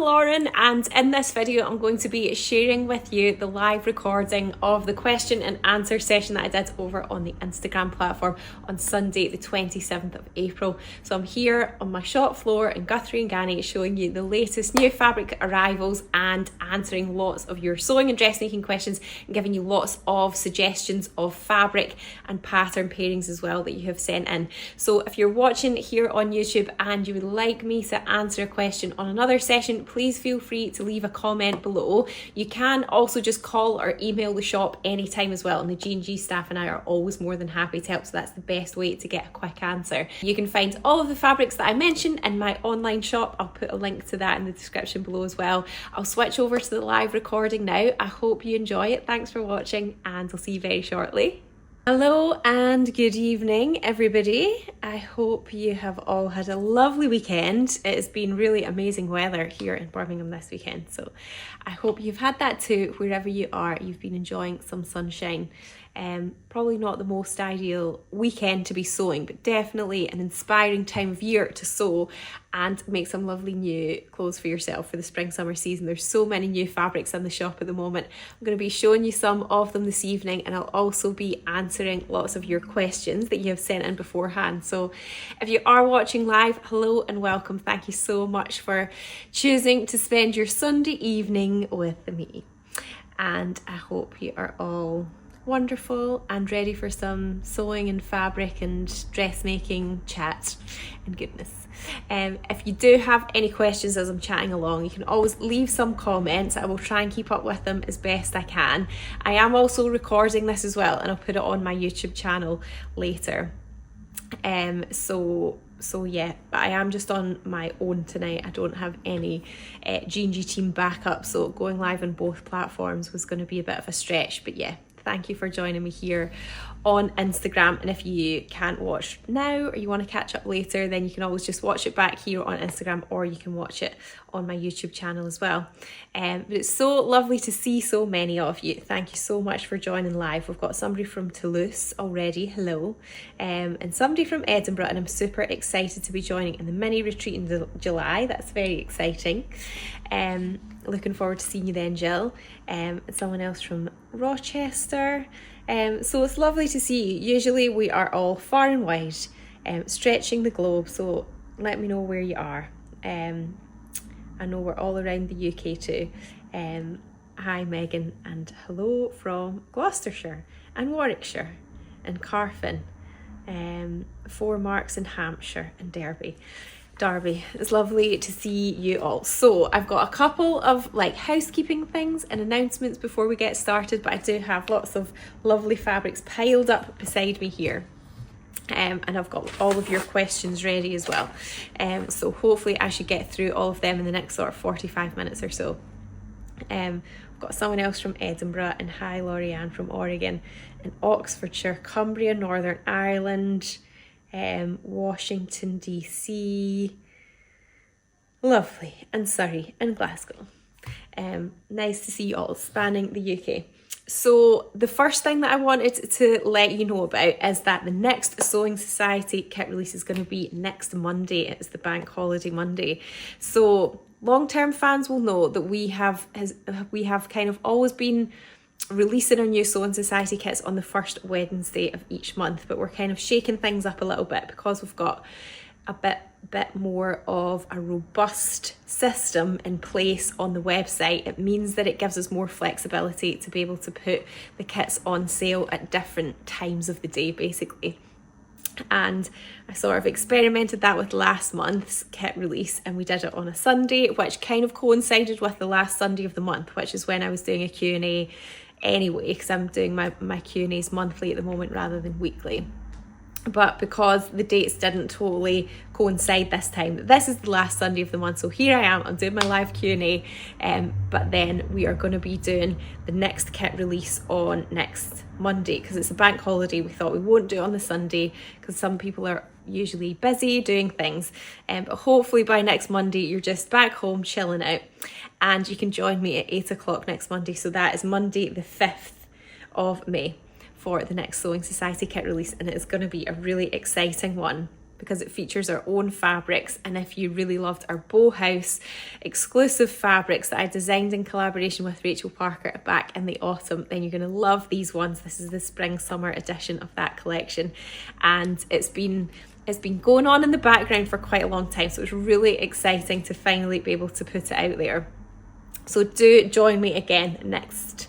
Lauren, and in this video I'm going to be sharing with you the live recording of the question and answer session that I did over on the Instagram platform on Sunday the 27th of April. So I'm here on my shop floor in Guthrie and Ganny showing you the latest new fabric arrivals and answering lots of your sewing and dressmaking questions and giving you lots of suggestions of fabric and pattern pairings as well that you have sent in. So if you're watching here on YouTube and you would like me to answer a question on another session, please feel free to leave a comment below. You can also just call or email the shop anytime as well, and the G&G staff and I are always more than happy to help, so that's the best way to get a quick answer. You can find all of the fabrics that I mentioned in my online shop. I'll put a link to that in the description below as well. I'll switch over to the live recording now. I hope you enjoy it. Thanks for watching, and I'll see you very shortly. Hello and good evening everybody. I hope you have all had a lovely weekend. It has been really amazing weather here in Birmingham this weekend, so I hope you've had that too. Wherever you are, you've been enjoying some sunshine. Probably not the most ideal weekend to be sewing, but definitely an inspiring time of year to sew and make some lovely new clothes for yourself for the spring summer season. There's so many new fabrics in the shop at the moment. I'm going to be showing you some of them this evening, and I'll also be answering lots of your questions that you have sent in beforehand. So if you are watching live, hello and welcome. Thank you so much for choosing to spend your Sunday evening with me, and I hope you are all wonderful and ready for some sewing and fabric and dressmaking chat and goodness. If you do have any questions as I'm chatting along, you can always leave some comments. I will try and keep up with them as best I can. I am also recording this as well, and I'll put it on my YouTube channel later. So yeah, but I am just on my own tonight. I don't have any G&G team backup, so going live on both platforms was going to be a bit of a stretch, but yeah. Thank you for joining me here on Instagram, and if you can't watch now or you want to catch up later, then you can always just watch it back here on Instagram, or you can watch it on my YouTube channel as well. But it's so lovely to see so many of you. Thank you so much for joining live. We've got somebody from Toulouse already, hello, and somebody from Edinburgh, and I'm super excited to be joining in the mini retreat in July. That's very exciting. Looking forward to seeing you then, Jill. And someone else from Rochester. So it's lovely to see you. Usually we are all far and wide, stretching the globe, so let me know where you are. I know we're all around the UK too. Hi Megan, and hello from Gloucestershire and Warwickshire and Carfin, 4 Marks in Hampshire and Derby. It's lovely to see you all. So I've got a couple of housekeeping things and announcements before we get started, but I do have lots of lovely fabrics piled up beside me here. And I've got all of your questions ready as well. So hopefully I should get through all of them in the next sort of 45 minutes or so. I've got someone else from Edinburgh, and hi Lorianne from Oregon, and Oxfordshire, Cumbria, Northern Ireland, Washington DC, lovely, and Surrey and Glasgow. Nice to see you all spanning the UK. So the first thing that I wanted to let you know about is that the next Sewing Society kit release is going to be next Monday. It's the bank holiday Monday. So long-term fans will know that we have kind of always been releasing our new Sewing Society kits on the first Wednesday of each month, but we're kind of shaking things up a little bit because we've got a bit more of a robust system in place on the website. It means that it gives us more flexibility to be able to put the kits on sale at different times of the day basically. And I sort of experimented that with last month's kit release, and we did it on a Sunday, which kind of coincided with the last Sunday of the month, which is when I was doing a Q&A anyway, because I'm doing my Q&As monthly at the moment rather than weekly. But because the dates didn't totally coincide this time, this is the last Sunday of the month, so here I am, I'm doing my live Q&A, but then we are going to be doing the next kit release on next Monday, because it's a bank holiday. We thought we won't do it on the Sunday because some people are usually busy doing things, but hopefully by next Monday you're just back home chilling out, and you can join me at 8 o'clock next Monday. So that is Monday the 5th of May for the next Sewing Society kit release, and it is going to be a really exciting one. because it features our own fabrics. And if you really loved our Bow House exclusive fabrics that I designed in collaboration with Rachel Parker back in the autumn, then you're going to love these ones. This is the spring summer edition of that collection, and it's been going on in the background for quite a long time, so it's really exciting to finally be able to put it out there. So do join me again next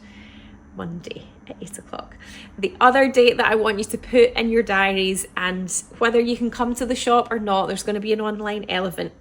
Monday at 8 o'clock. The other date that I want you to put in your diaries, and whether you can come to the shop or not, there's going to be an online element,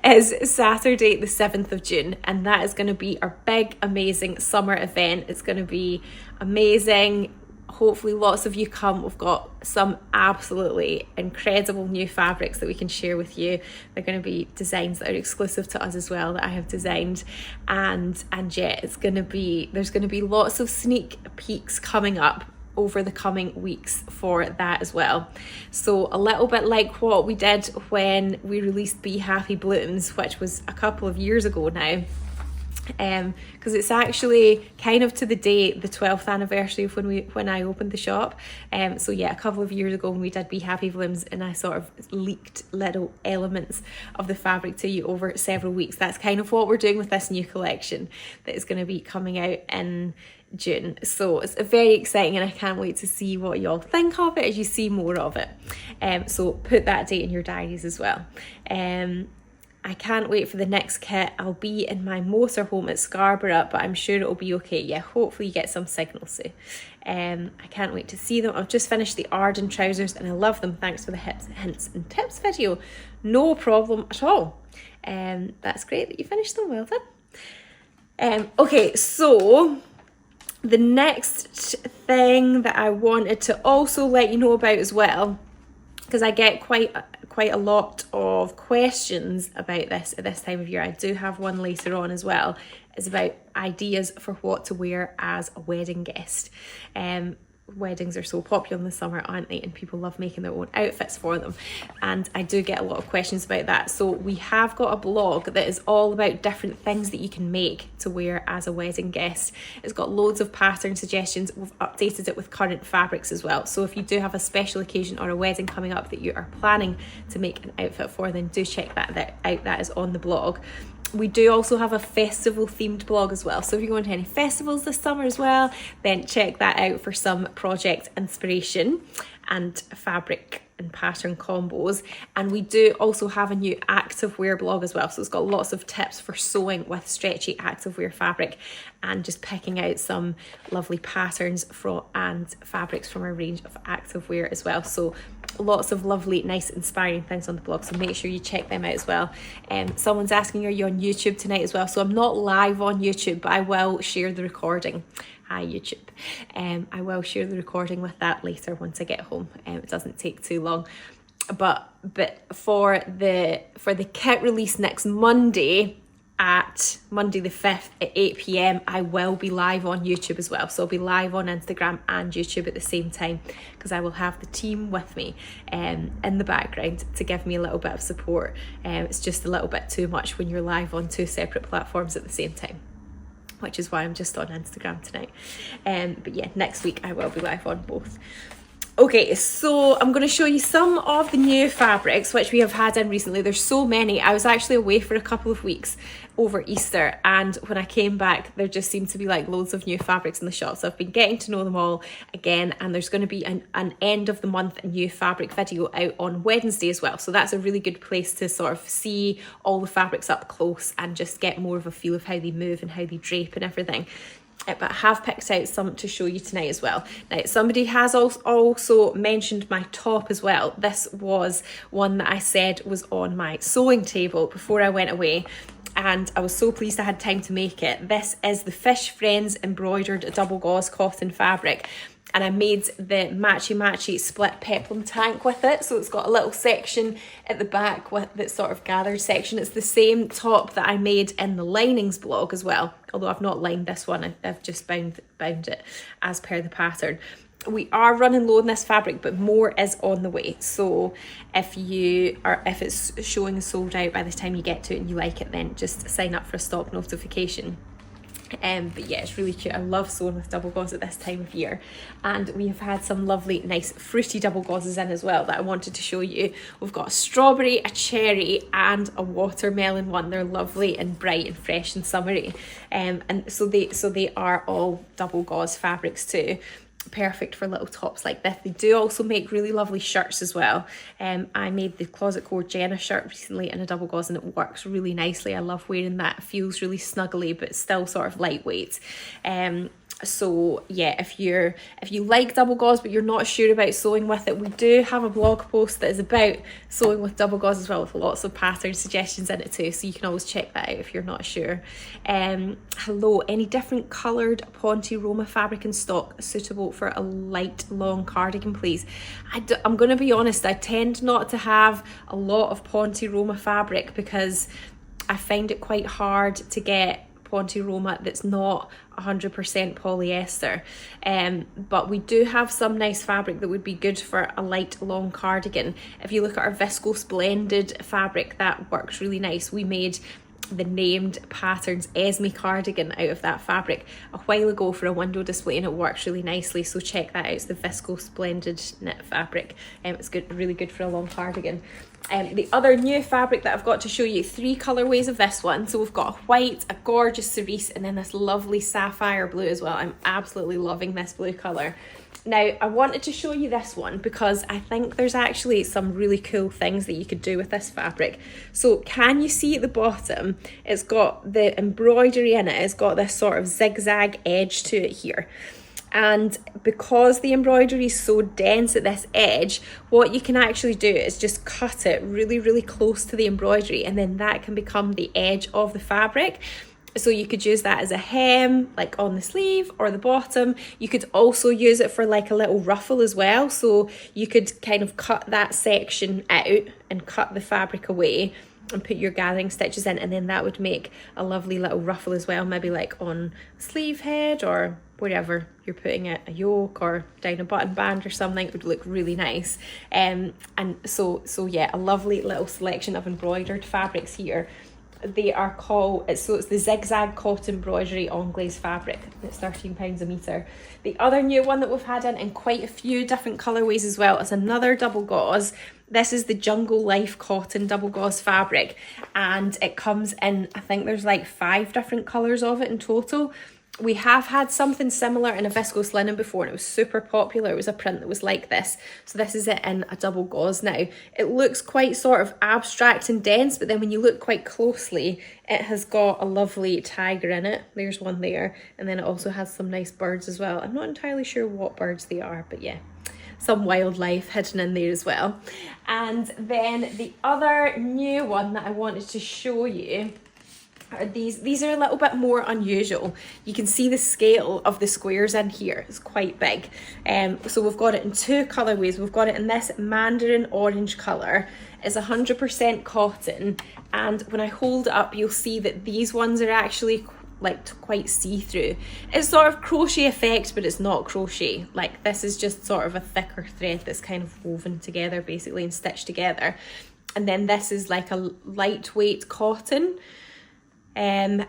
is Saturday the 7th of June, and that is going to be our big amazing summer event. It's going to be amazing. Hopefully lots of you come. We've got some absolutely incredible new fabrics that we can share with you. They're going to be designs that are exclusive to us as well, that I have designed, and yeah, there's going to be lots of sneak peeks coming up over the coming weeks for that as well. So a little bit like what we did when we released Be Happy Blooms, which was a couple of years ago now, because it's actually kind of to the date, the 12th anniversary of when I opened the shop. So yeah, a couple of years ago when we did Be Happy Blooms, and I sort of leaked little elements of the fabric to you over several weeks. That's kind of what we're doing with this new collection that is going to be coming out in June. So it's very exciting, and I can't wait to see what you all think of it as you see more of it. So put that date in your diaries as well. I can't wait for the next kit. I'll be in my motorhome at Scarborough, but I'm sure it'll be okay. Yeah, hopefully you get some signals soon. I can't wait to see them. I've just finished the Arden trousers and I love them. Thanks for the hints and tips video. No problem at all. That's great that you finished them. Well done. Okay, so the next thing that I wanted to also let you know about as well, because I get quite a lot of questions about this at this time of year. I do have one later on as well. It's about ideas for what to wear as a wedding guest. Weddings are so popular in the summer, aren't they? And people love making their own outfits for them. And I do get a lot of questions about that. So we have got a blog that is all about different things that you can make to wear as a wedding guest. It's got loads of pattern suggestions. We've updated it with current fabrics as well. So if you do have a special occasion or a wedding coming up that you are planning to make an outfit for, then do check that out. That is on the blog. We do also have a festival themed blog as well. So if you're going to any festivals this summer as well, then check that out for some project inspiration and fabric and pattern combos. And we do also have a new activewear blog as well. So it's got lots of tips for sewing with stretchy activewear fabric and just picking out some lovely patterns and fabrics from a range of activewear as well. So lots of lovely, nice, inspiring things on the blog. So make sure you check them out as well. Someone's asking, are you on YouTube tonight as well? So I'm not live on YouTube, but I will share the recording. Hi YouTube. I will share the recording with that later once I get home. It doesn't take too long. But for the kit release next Monday, at Monday the 5th at 8 p.m, I will be live on YouTube as well. So I'll be live on Instagram and YouTube at the same time, because I will have the team with me in the background to give me a little bit of support. It's just a little bit too much when you're live on two separate platforms at the same time, which is why I'm just on Instagram tonight. But yeah, next week I will be live on both. Okay, so I'm going to show you some of the new fabrics which we have had in recently. There's so many. I was actually away for a couple of weeks over Easter, and when I came back there just seemed to be like loads of new fabrics in the shop. So I've been getting to know them all again, and there's going to be an end of the month new fabric video out on Wednesday as well. So that's a really good place to sort of see all the fabrics up close and just get more of a feel of how they move and how they drape and everything. But I have picked out some to show you tonight as well. Now, somebody has also mentioned my top as well. This was one that I said was on my sewing table before I went away, and I was so pleased I had time to make it. This is the Fish Friends embroidered double gauze cotton fabric, and I made the Matchy Matchy split peplum tank with it. So it's got a little section at the back with that sort of gathered section. It's the same top that I made in the linings blog as well, although I've not lined this one. I've just bound it as per the pattern. We are running low on this fabric, but more is on the way. So if it's showing sold out by the time you get to it and you like it, then just sign up for a stock notification. But yeah, it's really cute. I love sewing with double gauze at this time of year. And we have had some lovely, nice fruity double gauzes in as well that I wanted to show you. We've got a strawberry, a cherry, and a watermelon one. They're lovely and bright and fresh and summery. And so they are all double gauze fabrics too. Perfect for little tops like this. They do also make really lovely shirts as well. I made the Closet Core Jenna shirt recently in a double gauze and it works really nicely. I love wearing that. It feels really snuggly but still sort of lightweight. So yeah, if you like double gauze but you're not sure about sewing with it, we do have a blog post that is about sewing with double gauze as well, with lots of pattern suggestions in it too, so you can always check that out if you're not sure. Hello, any different coloured Ponte Roma fabric in stock suitable for a light long cardigan, please? I'm going to be honest, I tend not to have a lot of Ponte Roma fabric because I find it quite hard to get Ponte Roma that's not 100% polyester, but we do have some nice fabric that would be good for a light long cardigan. If you look at our viscose blended fabric, that works really nice. We made the named patterns Esme cardigan out of that fabric a while ago for a window display and it works really nicely, so check that out. It's the viscose blended knit fabric. It's good, really good for a long cardigan. The other new fabric that I've got to show you, 3 colourways of this one. So we've got a white, a gorgeous cerise, and then this lovely sapphire blue as well. I'm absolutely loving this blue colour. Now, I wanted to show you this one because I think there's actually some really cool things that you could do with this fabric. So can you see at the bottom, it's got the embroidery in it, it's got this sort of zigzag edge to it here. And because the embroidery is so dense at this edge, what you can actually do is just cut it really, really close to the embroidery, and then that can become the edge of the fabric. So you could use that as a hem, like on the sleeve or the bottom. You could also use it for like a little ruffle as well. So you could kind of cut that section out and cut the fabric away and put your gathering stitches in, and then that would make a lovely little ruffle as well, maybe like on sleeve head or wherever you're putting it, a yoke or down a button band or something. It would look really nice. And so yeah, a lovely little selection of embroidered fabrics here. They are called, it's the zigzag cotton embroidery anglaise fabric. It's £13 a metre. The other new one that we've had in quite a few different colourways as well is another double gauze. This is the Jungle Life cotton double gauze fabric, and it comes in, I think there's like 5 different colours of it in total. We have had something similar in a viscose linen before and it was super popular. It was a print that was like this. So this is it in a double gauze now. It looks quite sort of abstract and dense, but then when you look quite closely, it has got a lovely tiger in it. There's one there. And then it also has some nice birds as well. I'm not entirely sure what birds they are, but yeah, some wildlife hidden in there as well. And then the other new one that I wanted to show you are these are a little bit more unusual. You can see the scale of the squares in here. It's quite big. So we've got it in 2 colourways. We've got it in this mandarin orange colour. It's 100% cotton, and when I hold it up you'll see that these ones are actually like quite see-through. It's sort of crochet effect, but it's not crochet. Like this is just sort of a thicker thread that's kind of woven together basically and stitched together. And then this is like a lightweight cotton. And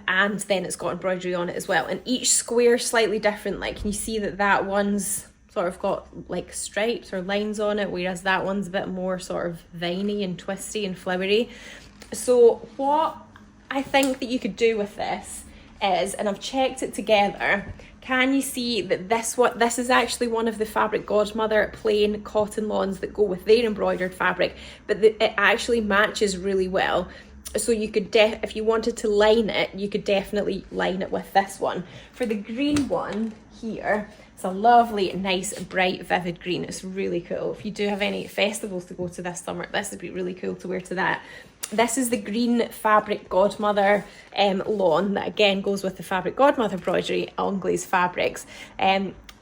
then it's got embroidery on it as well, and each square is slightly different. Like, can you see that one's sort of got like stripes or lines on it, whereas that one's a bit more sort of viney and twisty and flowery. So what I think that you could do with this is, and I've checked it together, can you see that this is actually one of the Fabric Godmother plain cotton lawns that go with their embroidered fabric, but it actually matches really well. So you could, if you wanted to line it, you could definitely line it with this one. For the green one here, it's a lovely, nice, bright, vivid green. It's really cool. If you do have any festivals to go to this summer, this would be really cool to wear to that. This is the green Fabric Godmother lawn that again goes with the Fabric Godmother embroidery anglaise fabrics.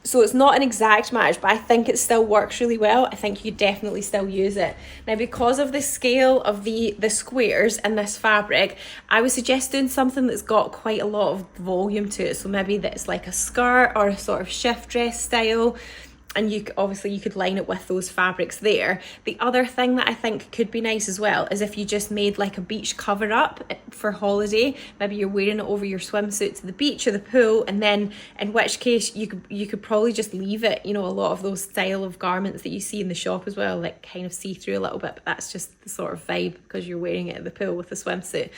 So it's not an exact match, but I think it still works really well. I think you definitely still use it. Now, because of the scale of the squares in this fabric, I would suggest doing something that's got quite a lot of volume to it. So maybe that's like a skirt or a sort of shift dress style. and obviously you could line it with those fabrics there. The other thing that I think could be nice as well is if you just made like a beach cover up for holiday. Maybe you're wearing it over your swimsuit to the beach or the pool, and then in which case you could probably just leave it. You know, a lot of those style of garments that you see in the shop as well, like kind of see through a little bit, but that's just the sort of vibe because you're wearing it at the pool with the swimsuit.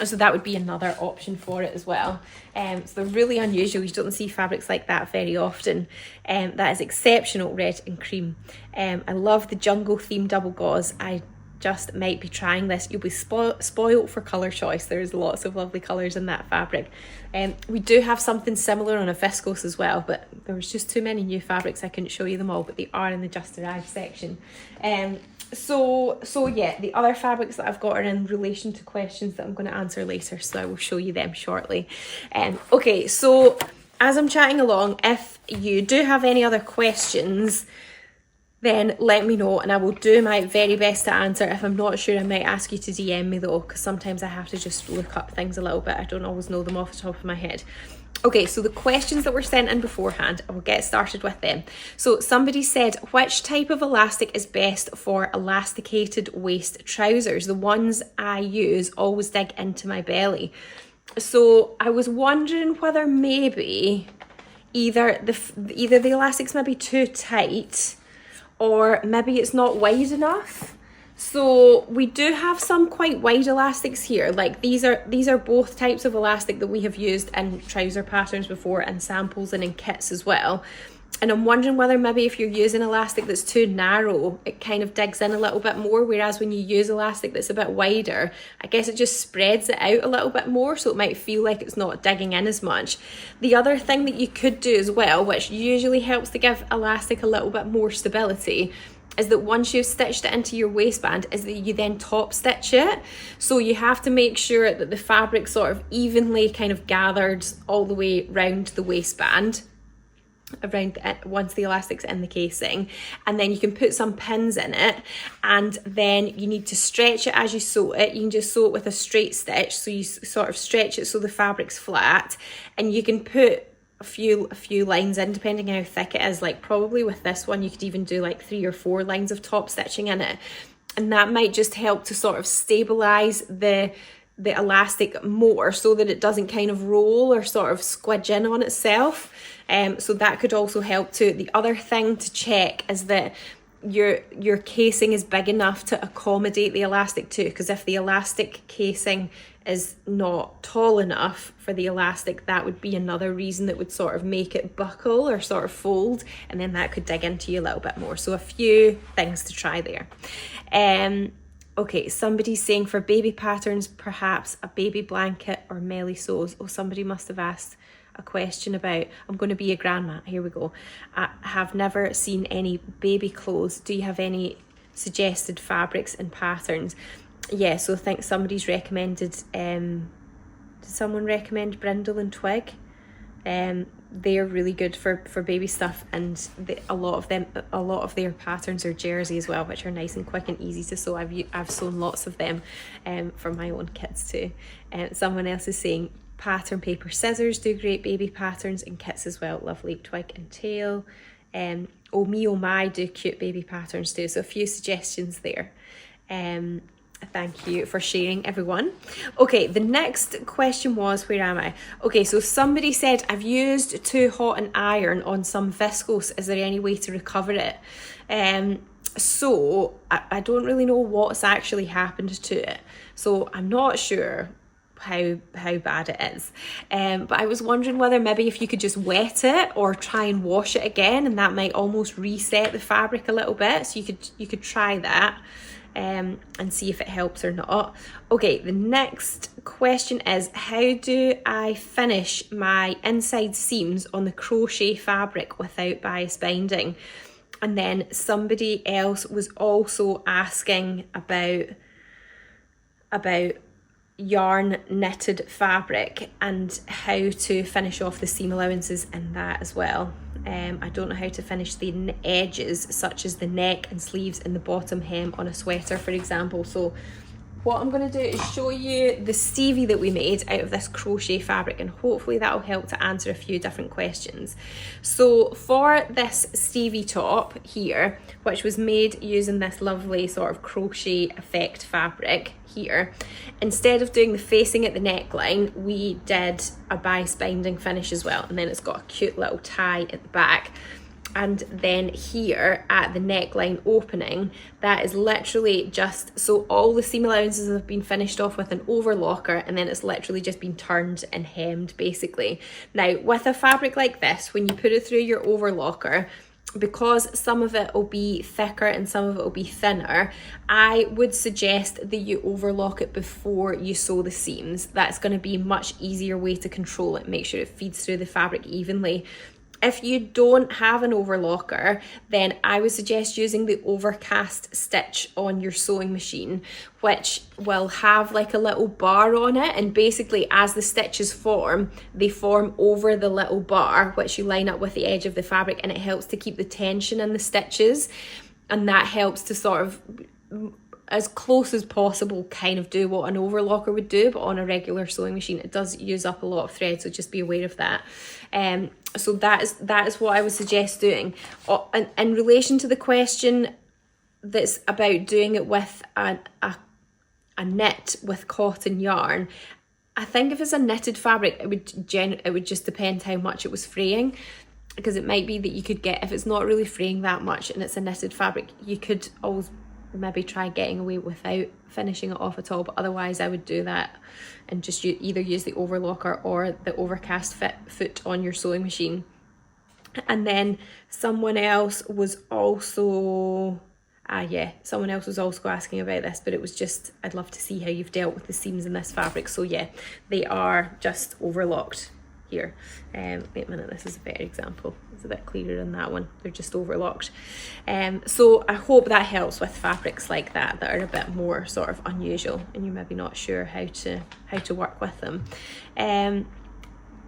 So that would be another option for it as well. So they're really unusual. You don't see fabrics like that very often. That is exceptional, red and cream. I love the jungle theme double gauze. I just might be trying this. You'll be spoiled for colour choice. There's lots of lovely colours in that fabric. We do have something similar on a viscose as well, but there was just too many new fabrics. I couldn't show you them all, but they are in the Just Arrived section. So yeah, the other fabrics that I've got are in relation to questions that I'm going to answer later, so I will show you them shortly. Okay, so as I'm chatting along, if you do have any other questions, then let me know and I will do my very best to answer. If I'm not sure, I might ask you to DM me though, because sometimes I have to just look up things a little bit. I don't always know them off the top of my head. Okay, so the questions that were sent in beforehand, I will get started with them. So somebody said, which type of elastic is best for elasticated waist trousers? The ones I use always dig into my belly. So I was wondering whether maybe either the elastic's maybe too tight, or maybe it's not wide enough. So we do have some quite wide elastics here. Like these are both types of elastic that we have used in trouser patterns before, and samples and in kits as well. And I'm wondering whether maybe if you're using elastic that's too narrow, it kind of digs in a little bit more, whereas when you use elastic that's a bit wider, I guess it just spreads it out a little bit more, so it might feel like it's not digging in as much. The other thing that you could do as well, which usually helps to give elastic a little bit more stability, is that once you've stitched it into your waistband, is that you then top stitch it. So you have to make sure that the fabric sort of evenly kind of gathered all the way round the waistband, once the elastic's in the casing, and then you can put some pins in it, and then you need to stretch it as you sew it. You can just sew it with a straight stitch, so you sort of stretch it so the fabric's flat, and you can put a few lines in depending on how thick it is. Like probably with this one you could even do like 3 or 4 lines of top stitching in it, and that might just help to sort of stabilize the elastic more so that it doesn't kind of roll or sort of squidge in on itself. So that could also help too. The other thing to check is that your casing is big enough to accommodate the elastic too, because if the elastic casing is not tall enough for the elastic, that would be another reason that would sort of make it buckle or sort of fold, and then that could dig into you a little bit more. So a few things to try there. Okay, somebody's saying for baby patterns, perhaps a baby blanket or melee sews. Oh, somebody must have asked a question about, I'm going to be a grandma. Here we go. I have never seen any baby clothes. Do you have any suggested fabrics and patterns? Yeah, so I think somebody's recommended, did someone recommend Brindle and Twig? They're really good for baby stuff, and a lot of their patterns are jersey as well, which are nice and quick and easy to sew. I've sewn lots of them for my own kids too. Someone else is saying pattern paper scissors do great baby patterns and kits as well. Lovely. Twig and tail. Oh Me Oh My do cute baby patterns too. So a few suggestions there. Thank you for sharing, everyone. Okay, the next question was, where am I? Okay, so somebody said, I've used too hot an iron on some viscose. Is there any way to recover it? So I don't really know what's actually happened to it. So I'm not sure how bad it is. But I was wondering whether maybe if you could just wet it or try and wash it again, and that might almost reset the fabric a little bit. So you could try that. And see if it helps or not. Okay, the next question is, how do I finish my inside seams on the crochet fabric without bias binding? And then somebody else was also asking about yarn knitted fabric and how to finish off the seam allowances in that as well. I don't know how to finish the edges, such as the neck and sleeves and the bottom hem on a sweater, for example. So what I'm going to do is show you the Stevie that we made out of this crochet fabric, and hopefully that'll help to answer a few different questions. So for this Stevie top here, which was made using this lovely sort of crochet effect fabric here, instead of doing the facing at the neckline, we did a bias binding finish as well, and then it's got a cute little tie at the back. And then here at the neckline opening, that is literally just, so all the seam allowances have been finished off with an overlocker, and then it's literally just been turned and hemmed basically. Now with a fabric like this, when you put it through your overlocker, because some of it will be thicker and some of it will be thinner, I would suggest that you overlock it before you sew the seams. That's going to be a much easier way to control it, make sure it feeds through the fabric evenly. If you don't have an overlocker, then I would suggest using the overcast stitch on your sewing machine, which will have like a little bar on it, and basically as the stitches form, they form over the little bar, which you line up with the edge of the fabric, and it helps to keep the tension in the stitches, and that helps to sort of, as close as possible, kind of do what an overlocker would do, but on a regular sewing machine it does use up a lot of thread, so just be aware of that. So that is what I would suggest doing. In relation to the question that's about doing it with a knit with cotton yarn, I think if it's a knitted fabric, it would just depend how much it was fraying, because it might be that you could get, if it's not really fraying that much and it's a knitted fabric, you could always maybe try getting away without finishing it off at all, but otherwise I would do that and just either use the overlocker or the overcast foot on your sewing machine. And then someone else was also asking about this, but it was just, I'd love to see how you've dealt with the seams in this fabric. So yeah, they are just overlocked here. Wait a minute, this is a better example. It's a bit clearer than that one. They're just overlocked. So I hope that helps with fabrics like that are a bit more sort of unusual and you're maybe not sure how to work with them.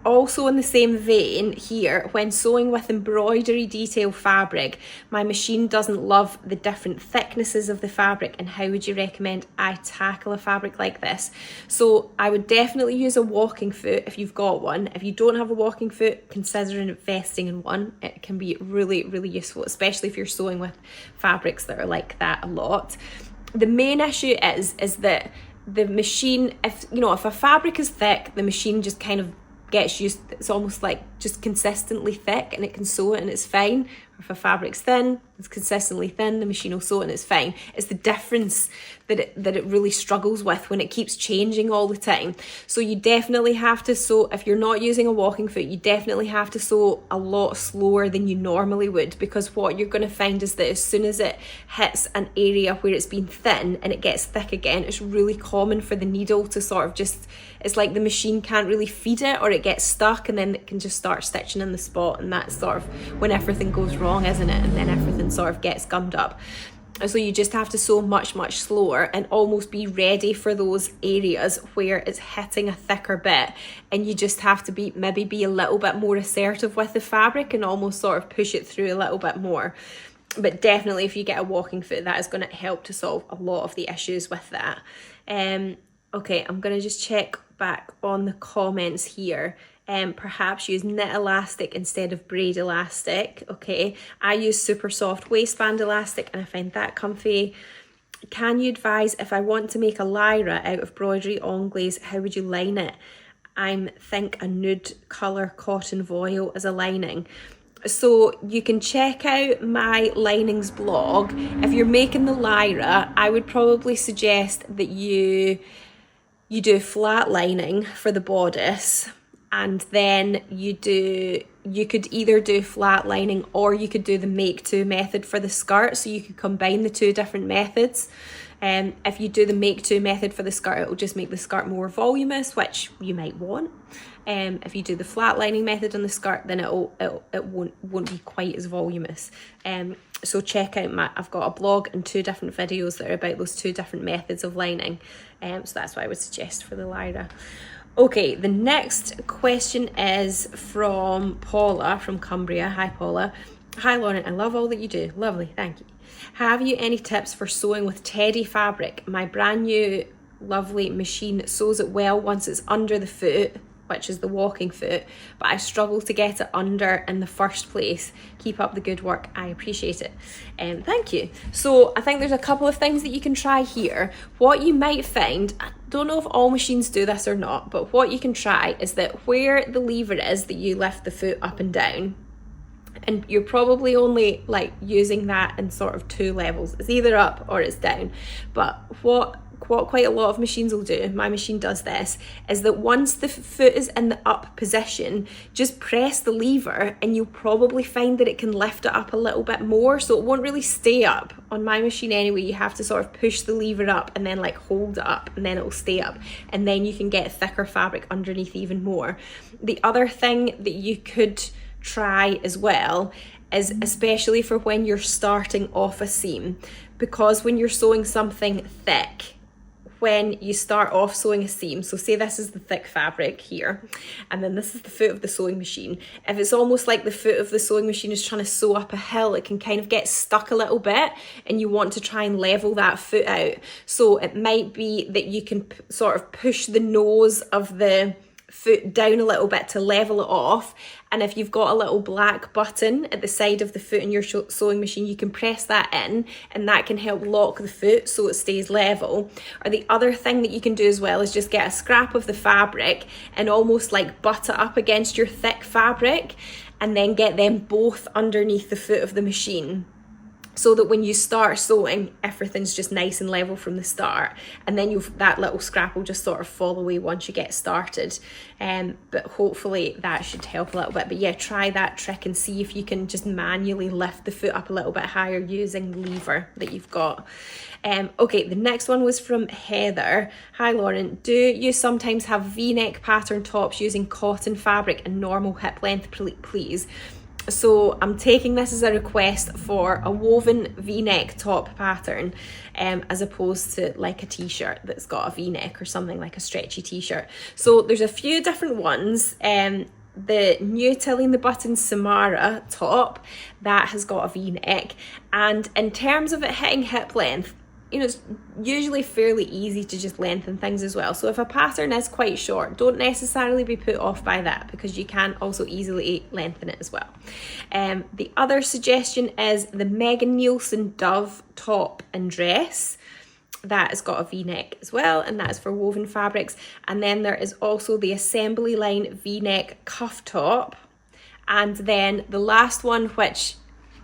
Also in the same vein here, when sewing with embroidery detail fabric, my machine doesn't love the different thicknesses of the fabric, and how would you recommend I tackle a fabric like this? So I would definitely use a walking foot if you've got one. If you don't have a walking foot, consider investing in one. It can be really, really useful, especially if you're sewing with fabrics that are like that a lot. The main issue is that the machine, if a fabric is thick, the machine just kind of gets used, it's almost like just consistently thick and it can sew it and it's fine. Or if a fabric's thin, it's consistently thin, the machine will sew it and it's fine. It's the difference that it really struggles with when it keeps changing all the time. So you definitely have to sew, if you're not using a walking foot, you definitely have to sew a lot slower than you normally would, because what you're going to find is that as soon as it hits an area where it's been thin and it gets thick again, it's really common for the needle to sort of just, it's like the machine can't really feed it, or it gets stuck and then it can just start stitching in the spot, and that's sort of when everything goes wrong, isn't it? And then everything sort of gets gummed up. So you just have to sew much, much slower and almost be ready for those areas where it's hitting a thicker bit, and you just have to maybe be a little bit more assertive with the fabric and almost sort of push it through a little bit more. But definitely if you get a walking foot, that is going to help to solve a lot of the issues with that. Okay, I'm going to just check back on the comments here. Perhaps use knit elastic instead of braid elastic. Okay, I use super soft waistband elastic and I find that comfy. Can you advise if I want to make a lyra out of broderie anglaise, how would you line it? I think a nude colour cotton voile as a lining. So you can check out my linings blog. If you're making the lyra, I would probably suggest that you do flat lining for the bodice, and then you could either do flat lining or you could do the make two method for the skirt, so you could combine the two different methods. If you do the make two method for the skirt, it will just make the skirt more voluminous, which you might want. If you do the flat lining method on the skirt, then it won't be quite as voluminous. So check out I've got a blog and 2 different videos that are about those 2 different methods of lining. So that's what I would suggest for the lyra. Okay, the next question is from Paula from Cumbria. Hi Paula. Hi Lauren, I love all that you do. Lovely, thank you. Have you any tips for sewing with teddy fabric? My brand new lovely machine sews it well once it's under the foot, which is the walking foot, but I struggle to get it under in the first place. Keep up the good work, I appreciate it. Thank you. So I think there's a couple of things that you can try here. What you might find, I don't know if all machines do this or not, but what you can try is that where the lever is that you lift the foot up and down, and you're probably only like using that in sort of 2 levels. It's either up or it's down. But what quite a lot of machines will do, my machine does this, is that once the foot is in the up position, just press the lever and you'll probably find that it can lift it up a little bit more, so it won't really stay up. On my machine anyway, you have to sort of push the lever up and then like hold it up, and then it'll stay up, and then you can get thicker fabric underneath even more. The other thing that you could try as well is, especially for when you're starting off a seam, because when you're sewing something thick, when you start off sewing a seam, so say this is the thick fabric here, and then this is the foot of the sewing machine, if it's almost like the foot of the sewing machine is trying to sew up a hill, it can kind of get stuck a little bit, and you want to try and level that foot out. So it might be that you can sort of push the nose of the foot down a little bit to level it off, and if you've got a little black button at the side of the foot in your sewing machine, you can press that in, and that can help lock the foot so it stays level. Or the other thing that you can do as well is just get a scrap of the fabric and almost like butt it up against your thick fabric, and then get them both underneath the foot of the machine, so that when you start sewing, everything's just nice and level from the start, and then that little scrap will just sort of fall away once you get started. But hopefully that should help a little bit. But yeah, try that trick and see if you can just manually lift the foot up a little bit higher using the lever that you've got. Okay, the next one was from Heather. Hi Lauren, do you sometimes have V-neck pattern tops using cotton fabric and normal hip length, please? So I'm taking this as a request for a woven V-neck top pattern, as opposed to like a t-shirt that's got a V-neck or something like a stretchy t-shirt. So there's a few different ones. The new Tilling the Buttons Samara top, that has got a V-neck, and in terms of it hitting hip length, you know, it's usually fairly easy to just lengthen things as well. So if a pattern is quite short, don't necessarily be put off by that, because you can also easily lengthen it as well. The other suggestion is the Megan Nielsen Dove top and dress. That has got a V-neck as well, and that is for woven fabrics. And then there is also the Assembly Line V-neck cuff top. And then the last one, which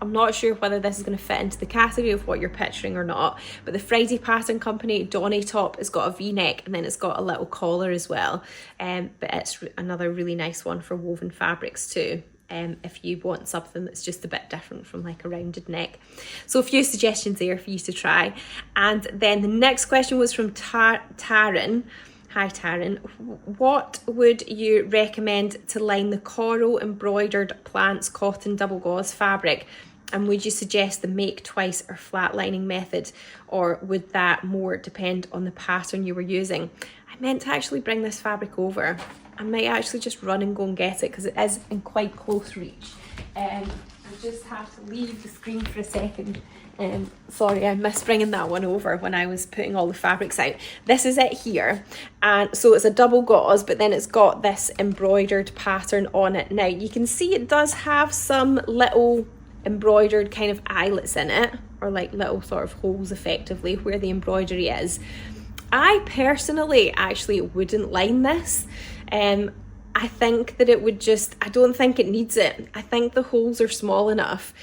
I'm not sure whether this is going to fit into the category of what you're picturing or not, but the Friday Pattern Company Donny top has got a V-neck, and then it's got a little collar as well. But it's another really nice one for woven fabrics too, if you want something that's just a bit different from like a rounded neck. So a few suggestions there for you to try. And then the next question was from Taryn. Hi Taryn, what would you recommend to line the coral embroidered plants cotton double gauze fabric? And would you suggest the make twice or flat lining method, or would that more depend on the pattern you were using? I meant to actually bring this fabric over. I might actually just run and go and get it, because it is in quite close reach. I just have to leave the screen for a second. Sorry, I missed bringing that one over when I was putting all the fabrics out. This is it here, and so it's a double gauze, but then it's got this embroidered pattern on it. Now you can see it does have some little embroidered kind of eyelets in it, or like little sort of holes effectively where the embroidery is. I personally actually wouldn't line this. I think that it would just, I don't think it needs it. I think the holes are small enough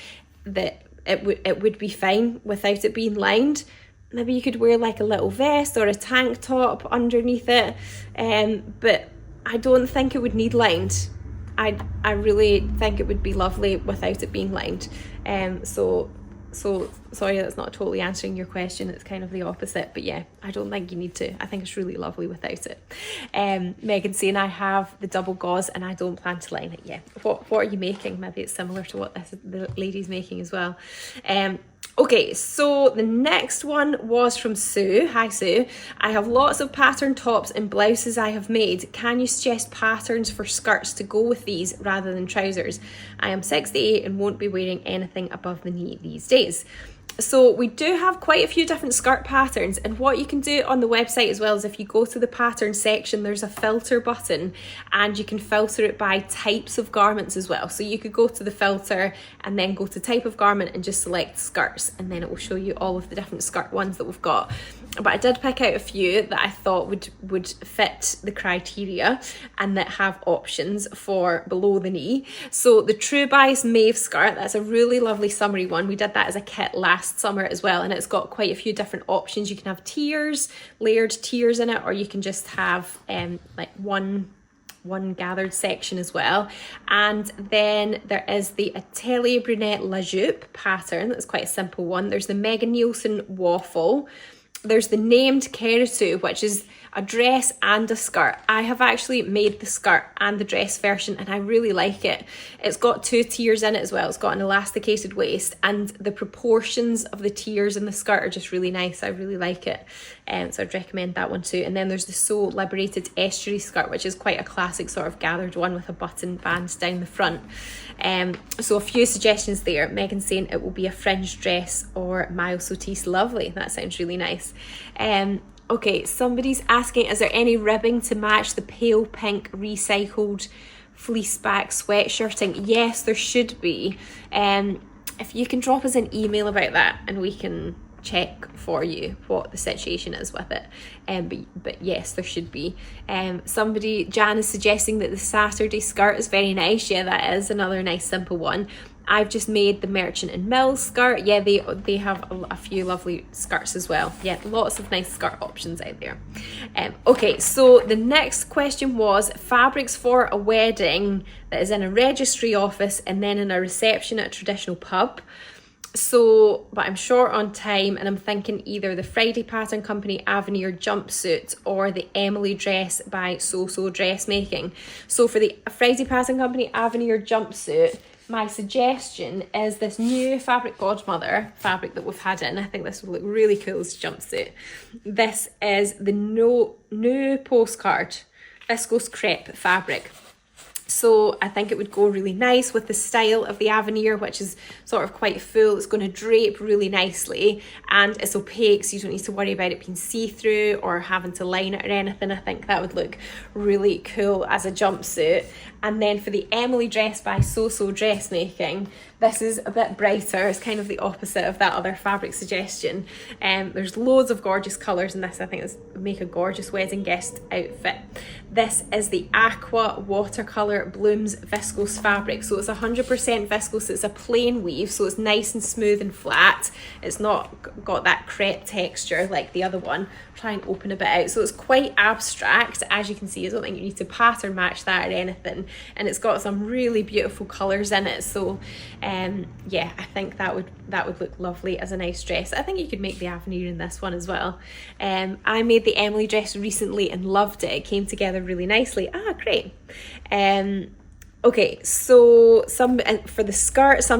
that it would be fine without it being lined. Maybe you could wear like a little vest or a tank top underneath it, but I don't think it would need lined. I really think it would be lovely without it being lined. So sorry, that's not totally answering your question. It's kind of the opposite, but yeah, I don't think you need to. I think it's really lovely without it. Megan's saying I have the double gauze and I don't plan to line it. Yeah. What are you making? Maybe it's similar to what the lady's making as well. Okay, so the next one was from Sue. Hi Sue. I have lots of pattern tops and blouses I have made. Can you suggest patterns for skirts to go with these rather than trousers? I am 68 and won't be wearing anything above the knee these days. So we do have quite a few different skirt patterns, and what you can do on the website as well is if you go to the pattern section, there's a filter button and you can filter it by types of garments as well. So you could go to the filter and then go to type of garment and just select skirts, and then it will show you all of the different skirt ones that we've got. But I did pick out a few that I thought would fit the criteria and that have options for below the knee. So the True Bias Mauve skirt, that's a really lovely summery one. We did that as a kit last summer as well, and it's got quite a few different options. You can have tiers, layered tiers in it, or you can just have like one gathered section as well. And then there is the Atelier Brunette La Jupe pattern. That's quite a simple one. There's the Megan Nielsen Waffle. There's the named Keritu, which is a dress and a skirt. I have actually made the skirt and the dress version, and I really like it. It's got 2 tiers in it as well. It's got an elasticated waist, and the proportions of the tiers in the skirt are just really nice. I really like it. So I'd recommend that one too. And then there's the So Liberated Estuary skirt, which is quite a classic sort of gathered one with a button band down the front. So a few suggestions there. Megan's saying it will be a fringe dress or Maille Sotis. Lovely. That sounds really nice. Okay, somebody's asking, is there any ribbing to match the pale pink recycled fleece back sweatshirting? Yes, there should be. If you can drop us an email about that and we can check for you what the situation is with it. But yes, there should be. Jan is suggesting that the Saturday skirt is very nice. Yeah, that is another nice simple one. I've just made the Merchant and Mills skirt. Yeah, they have a few lovely skirts as well. Yeah, lots of nice skirt options out there. Okay, so the next question was fabrics for a wedding that is in a registry office and then in a reception at a traditional pub. So, but I'm short on time, and I'm thinking either the Friday Pattern Company Avenir jumpsuit or the Emily dress by So Dressmaking. So for the Friday Pattern Company Avenir jumpsuit, my suggestion is this new Fabric Godmother fabric that we've had in. I think this would look really cool as a jumpsuit. This is the new postcard viscose crepe fabric. So I think it would go really nice with the style of the Avenir, which is sort of quite full. It's going to drape really nicely, and it's opaque, so you don't need to worry about it being see-through or having to line it or anything. I think that would look really cool as a jumpsuit. And then for the Emily dress by So Dressmaking, this is a bit brighter. It's kind of the opposite of that other fabric suggestion. There's loads of gorgeous colours in this. I think this would make a gorgeous wedding guest outfit. This is the Aqua Watercolour Blooms Viscose fabric. So it's 100% viscose. It's a plain weave, so it's nice and smooth and flat. It's not got that crepe texture like the other one. Try and open a bit out. So it's quite abstract, as you can see. I don't think you need to pattern match that or anything. And it's got some really beautiful colours in it. So yeah, I think that would look lovely as a nice dress. I think you could make the Avenir in this one as well. I made the Emily dress recently and loved it. It came together really nicely. Great. Okay, so for the skirt,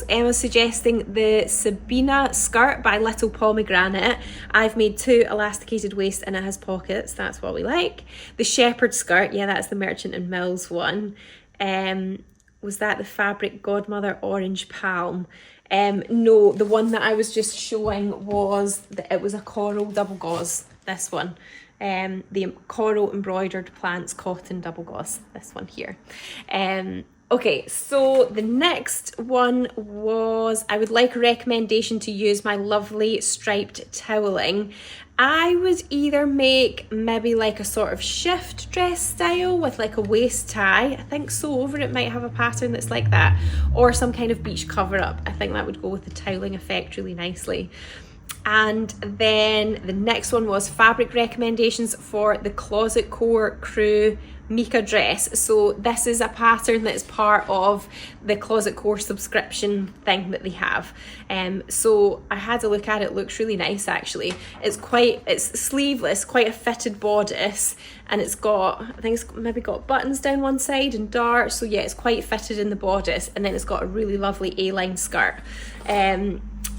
Emma's suggesting the Sabina skirt by Little Pomegranate. I've made 2 elasticated waists and it has pockets. That's what we like. The shepherd skirt, yeah, that's the Merchant and Mills one. Was that the Fabric Godmother Orange Palm? No, the one that I was just showing was it was a coral double gauze. This one. The coral embroidered plants cotton double gauze, this one here. Okay, so the next one was, I would like a recommendation to use my lovely striped toweling. I would either make maybe like a sort of shift dress style with like a waist tie. I think So Over It might have a pattern that's like that, or some kind of beach cover up. I think that would go with the toweling effect really nicely. And then the next one was fabric recommendations for the Closet Core Crew Mika dress. So this is a pattern that is part of the Closet Core subscription thing that they have. So I had a look at it. It looks really nice actually. It's sleeveless, quite a fitted bodice, and it's got, I think it's maybe got buttons down one side and darts. So yeah, it's quite fitted in the bodice, and then it's got a really lovely A-line skirt.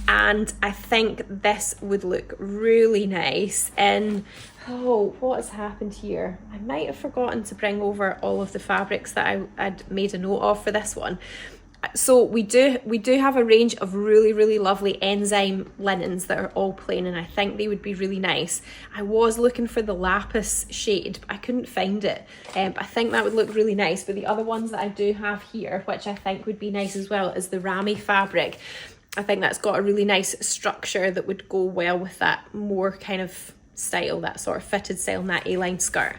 And I think this would look really nice. And what has happened here? I might have forgotten to bring over all of the fabrics that I'd made a note of for this one. So we do have a range of really lovely enzyme linens that are all plain, and I think they would be really nice. I was looking for the lapis shade, but I couldn't find it. But I think that would look really nice. But the other ones that I do have here, which I think would be nice as well, is the Rami fabric. I think that's got a really nice structure that would go well with that more kind of style, that sort of fitted style in that A-line skirt.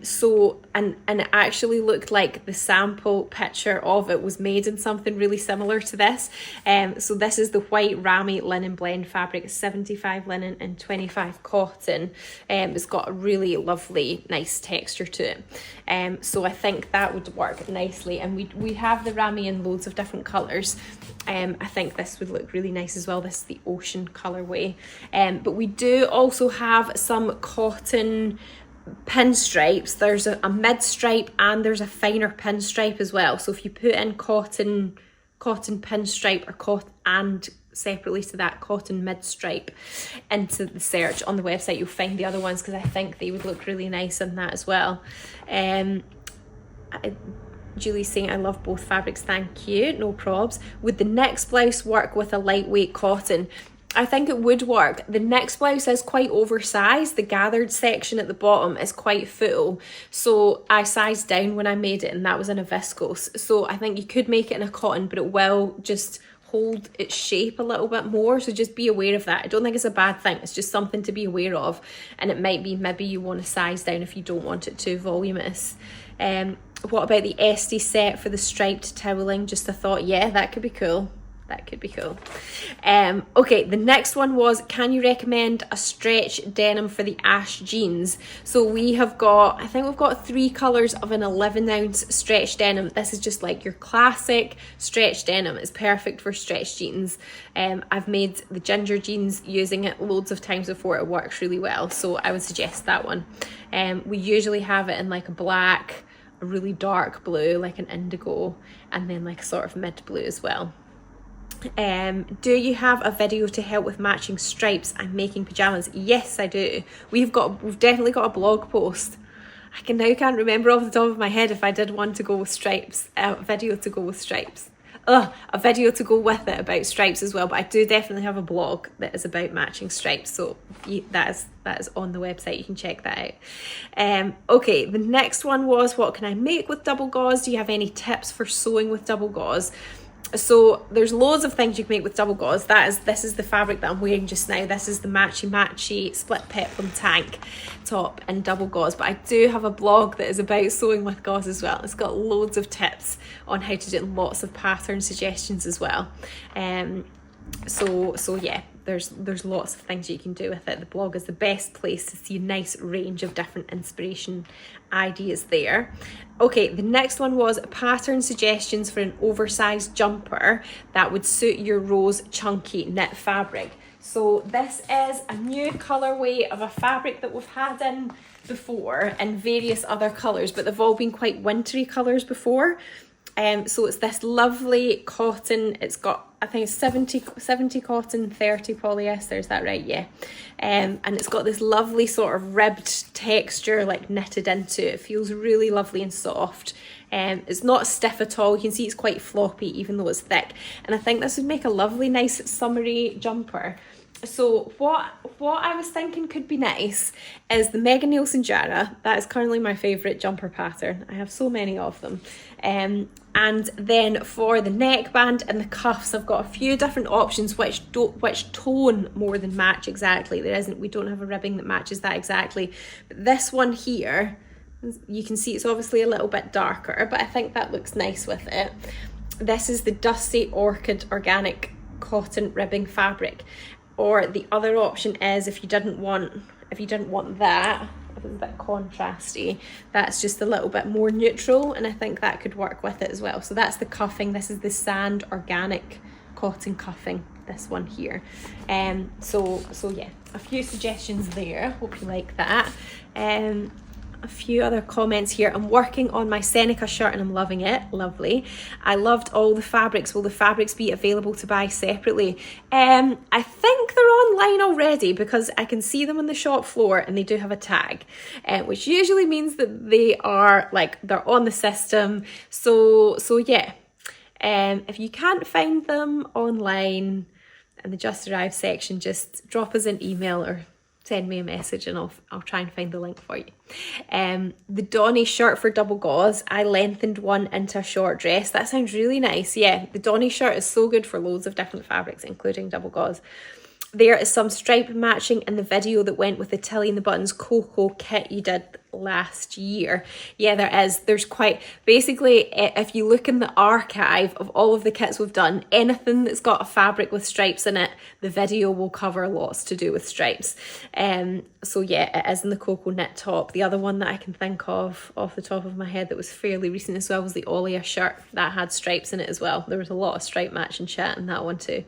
So and it actually looked like the sample picture of it was made in something really similar to this. So this is the white Rami linen blend fabric. It's 75 linen and 25 cotton. It's got a really lovely nice texture to it. So I think that would work nicely, and we have the Rami in loads of different colours. I think this would look really nice as well. This is the ocean colourway. But we do also have some cotton pinstripes. There's a mid stripe and there's a finer pinstripe as well. So if you put in cotton pinstripe or cotton, and separately to that cotton mid stripe into the search on the website, you'll find the other ones, because I think they would look really nice in that as well. Julie's saying, I love both fabrics, thank you, no probs. Would the next blouse work with a lightweight cotton? I think it would work. The next blouse is quite oversized. The gathered section at the bottom is quite full. So I sized down when I made it, and that was in a viscose. So I think you could make it in a cotton, but it will just hold its shape a little bit more. So just be aware of that. I don't think it's a bad thing. It's just something to be aware of. And it might be maybe you want to size down if you don't want it too voluminous. What about the Esty set for the striped toweling? Just a thought. Yeah, that could be cool. That could be cool. Okay, the next one was, can you recommend a stretch denim for the Ash jeans? So we have got, I think we've got 3 colours of an 11-ounce stretch denim. This is just like your classic stretch denim. It's perfect for stretch jeans. I've made the ginger jeans using it loads of times before. It works really well, so I would suggest that one. We usually have it in like a black, a really dark blue, like an indigo, and then like a sort of mid blue as well. Do you have a video to help with matching stripes? I'm making pajamas. Yes, I do. We've definitely got a blog post. I can't remember off the top of my head if I did one to go with stripes, a video to go with stripes. A video to go with it about stripes as well, but I do definitely have a blog that is about matching stripes, so that is on the website. You can check that out. Okay, the next one was, what can I make with double gauze? Do you have any tips for sewing with double gauze? So there's loads of things you can make with double gauze. This is the fabric that I'm wearing just now. This is the Matchy Matchy Split Peplum tank top in double gauze. But I do have a blog that is about sewing with gauze as well. It's got loads of tips on how to do it and lots of pattern suggestions as well. So yeah, there's lots of things you can do with it. The blog is the best place to see a nice range of different inspiration ideas there. Okay, the next one was pattern suggestions for an oversized jumper that would suit your rose chunky knit fabric. So this is a new colourway of a fabric that we've had in before in various other colours, but they've all been quite wintry colours before. So it's this lovely cotton. It's got, I think it's 70 cotton, 30 polyester, is that right? Yeah. And it's got this lovely sort of ribbed texture like knitted into it. It feels really lovely and soft. It's not stiff at all. You can see it's quite floppy even though it's thick. And I think this would make a lovely nice summery jumper. So what I was thinking could be nice is the Megan Nielsen Jara. That is currently my favourite jumper pattern. I have so many of them. And then for the neckband and the cuffs, I've got a few different options which tone more than match exactly. We don't have a ribbing that matches that exactly. But this one here, you can see it's obviously a little bit darker, but I think that looks nice with it. This is the Dusty Orchid Organic Cotton Ribbing Fabric. Or the other option is if you didn't want that, if it's a bit contrasty, that's just a little bit more neutral, and I think that could work with it as well. So that's the cuffing. This is the Sand Organic Cotton Cuffing, this one here. So yeah, a few suggestions there. Hope you like that. A few other comments here. I'm working on my Seneca shirt and I'm loving it. Lovely. I loved all the fabrics. Will the fabrics be available to buy separately? I think they're online already because I can see them on the shop floor and they do have a tag, which usually means that they are they're on the system. So yeah. If you can't find them online in the Just Arrived section, just drop us an email or send me a message and I'll try and find the link for you. The Donny shirt for double gauze, I lengthened one into a short dress. That sounds really nice. Yeah, the Donny shirt is so good for loads of different fabrics, including double gauze. There is some stripe matching in the video that went with the Tilly and the Buttons Cocoa kit you did last year. Yeah, there is. There's quite, basically, if you look in the archive of all of the kits we've done, anything that's got a fabric with stripes in it, the video will cover lots to do with stripes. So yeah, it is in the Cocoa knit top. The other one that I can think of off the top of my head that was fairly recent as well was the Olia shirt that had stripes in it as well. There was a lot of stripe matching chat in that one too.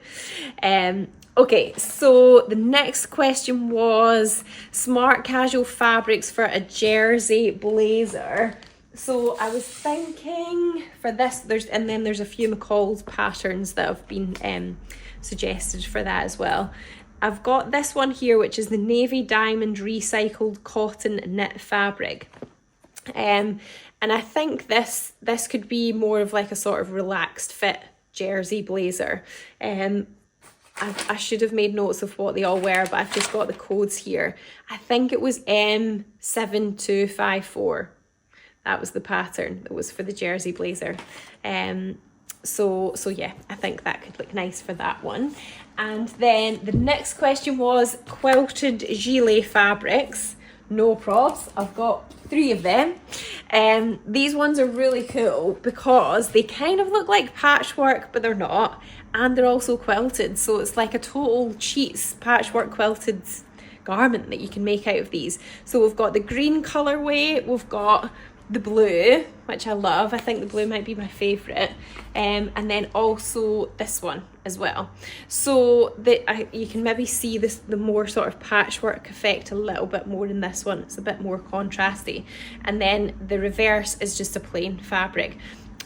Okay, so the next question was smart casual fabrics for a jersey blazer. So I was thinking for this, there's a few McCall's patterns that have been suggested for that as well. I've got this one here, which is the navy diamond recycled cotton knit fabric. And I think this could be more of like a sort of relaxed fit jersey blazer. I should have made notes of what they all were, but I've just got the codes here. I think it was M7254. That was the pattern that was for the jersey blazer. So yeah, I think that could look nice for that one. And then the next question was quilted gilet fabrics. No props. I've got 3 of them. These ones are really cool because they kind of look like patchwork, but they're not. And they're also quilted, so it's like a total cheats patchwork quilted garment that you can make out of these. So we've got the green colourway, we've got the blue, which I love. I think the blue might be my favourite. And then also this one as well. So you can maybe see the more sort of patchwork effect a little bit more in this one. It's a bit more contrasty. And then the reverse is just a plain fabric.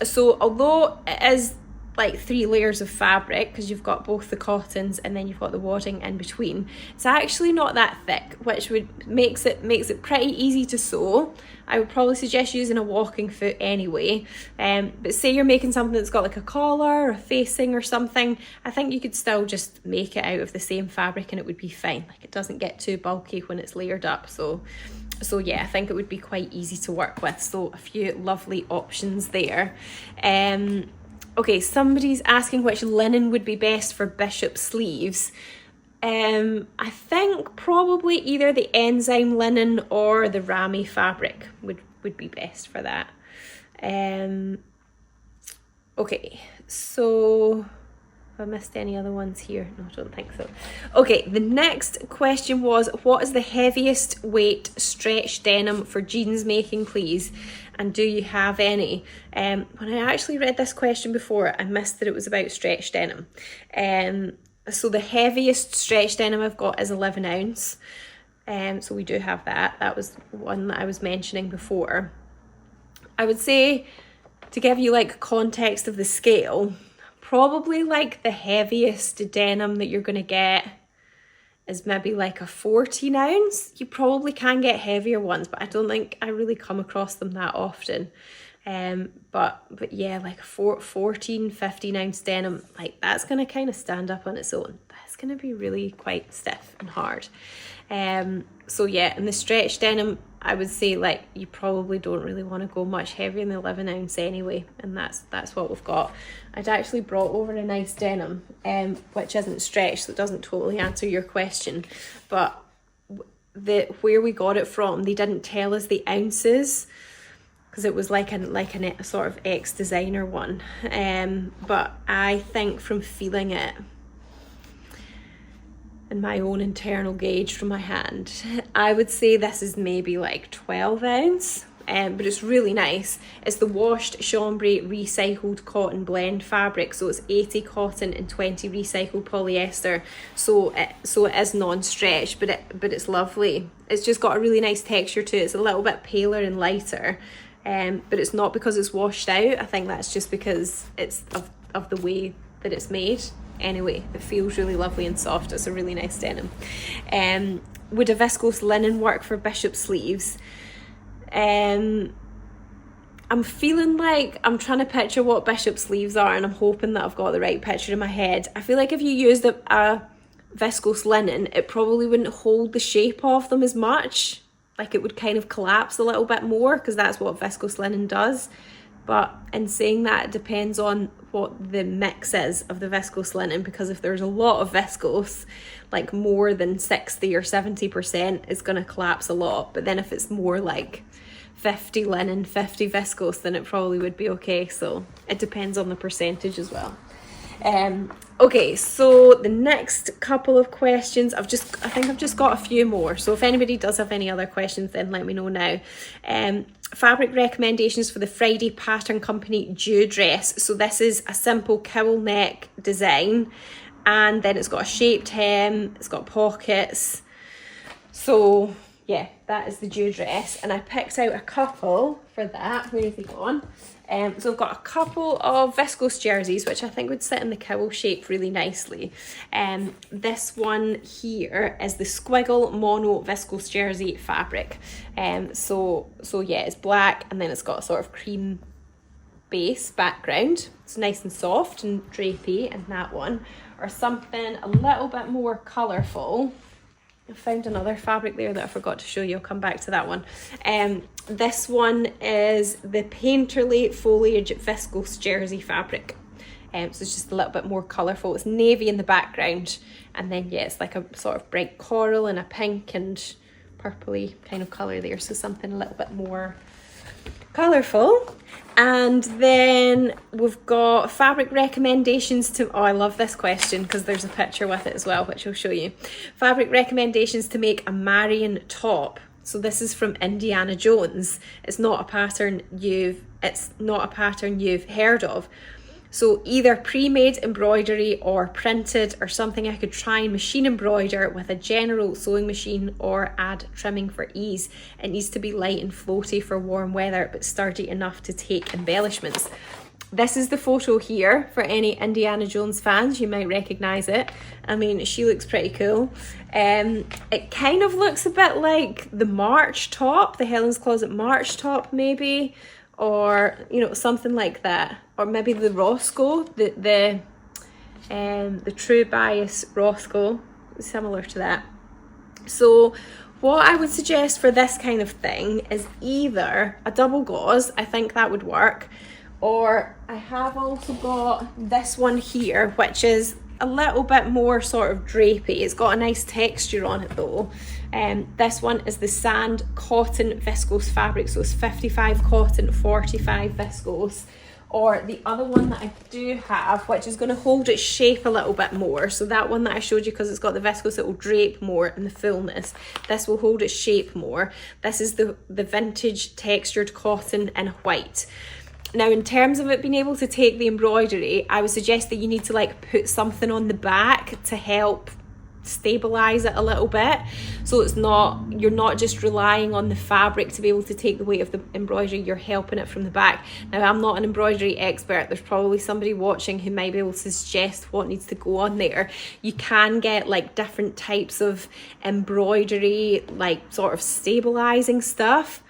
So although it is like 3 layers of fabric, because you've got both the cottons and then you've got the wadding in between, it's actually not that thick, which makes it pretty easy to sew. I would probably suggest using a walking foot anyway, but say you're making something that's got like a collar or a facing or something, I think you could still just make it out of the same fabric and it would be fine. Like, it doesn't get too bulky when it's layered up. So yeah, I think it would be quite easy to work with. So a few lovely options there. Okay, somebody's asking which linen would be best for bishop sleeves. I think probably either the enzyme linen or the ramie fabric would be best for that. Okay, so have I missed any other ones here? No, I don't think so. Okay, the next question was, what is the heaviest weight stretch denim for jeans making, please? And do you have any? When I actually read this question before, I missed that it was about stretch denim. So the heaviest stretch denim I've got is 11 ounce. So we do have that. That was one that I was mentioning before. I would say, to give you like context of the scale, probably like the heaviest denim that you're going to get is maybe like a 14 ounce. You probably can get heavier ones, but I don't think I really come across them that often. But yeah, like a 14, 15 ounce denim, like that's going to kind of stand up on its own. That's going to be really quite stiff and hard. So yeah, and the stretch denim, I would say like you probably don't really want to go much heavier than the 11 ounce anyway, and that's what we've got. I'd actually brought over a nice denim, which isn't stretched, so it doesn't totally answer your question, but where we got it from, they didn't tell us the ounces because it was like a sort of ex-designer one, but I think from feeling it and my own internal gauge from my hand, I would say this is maybe like 12 ounce, but it's really nice. It's the washed chambray recycled cotton blend fabric, so it's 80 cotton and 20 recycled polyester, so it is non-stretch, but it's lovely. It's just got a really nice texture to it. It's a little bit paler and lighter, but it's not because it's washed out. I think that's just because it's of the way that it's made. Anyway, it feels really lovely and soft. It's a really nice denim. Would a viscose linen work for bishop sleeves? I'm feeling like I'm trying to picture what bishop sleeves are, and I'm hoping that I've got the right picture in my head. I feel like if you used a viscose linen, it probably wouldn't hold the shape of them as much. Like it would kind of collapse a little bit more, because that's what viscose linen does. But in saying that, it depends on what the mix is of the viscose linen, because if there's a lot of viscose, like more than 60 or 70%, it's going to collapse a lot. But then if it's more like 50 linen, 50 viscose, then it probably would be okay. So it depends on the percentage as well. Okay, so the next couple of questions, I think I've just got a few more. So if anybody does have any other questions, then let me know now. Fabric recommendations for the Friday Pattern Company Dew dress. So this is a simple cowl neck design, and then it's got a shaped hem, it's got pockets. So yeah, that is the Dew dress, and I picked out a couple for that. Where have they gone? So I've got a couple of viscose jerseys, which I think would sit in the cowl shape really nicely. This one here is the Squiggle Mono Viscose Jersey fabric. So yeah, it's black, and then it's got a sort of cream base background. It's nice and soft and drapey, and that one. Or something a little bit more colourful. I found another fabric there that I forgot to show you. I'll come back to that one. This one is the Painterly Foliage Viscose Jersey fabric. So it's just a little bit more colourful. It's navy in the background, and then yeah, it's like a sort of bright coral and a pink and purpley kind of colour there. So something a little bit more colourful. And then we've got fabric recommendations to, oh, I love this question because there's a picture with it as well, which I'll show you. Fabric recommendations to make a Marion top. So this is from Indiana Jones. It's not a pattern you've heard of. So either pre-made embroidery or printed, or something I could try and machine embroider with a general sewing machine or add trimming for ease. It needs to be light and floaty for warm weather, but sturdy enough to take embellishments. This is the photo here for any Indiana Jones fans. You might recognise it. I mean, she looks pretty cool. It kind of looks a bit like the March top, the Helen's Closet March top maybe, or you know, something like that. Or maybe the Roscoe, the True Bias Roscoe, similar to that. So what I would suggest for this kind of thing is either a double gauze, I think that would work, or I have also got this one here, which is a little bit more sort of drapey. It's got a nice texture on it though. This one is the Sand Cotton Viscose fabric, so it's 55 cotton, 45 viscose. Or the other one that I do have, which is going to hold its shape a little bit more. So that one that I showed you, because it's got the viscose, it will drape more in the fullness. This will hold its shape more. This is the vintage textured cotton in white. Now, in terms of it being able to take the embroidery, I would suggest that you need to like put something on the back to help stabilize it a little bit, so it's not, you're not just relying on the fabric to be able to take the weight of the embroidery, you're helping it from the back. Now, I'm not an embroidery expert. There's probably somebody watching who might be able to suggest what needs to go on there. You can get like different types of embroidery, like sort of stabilizing stuff.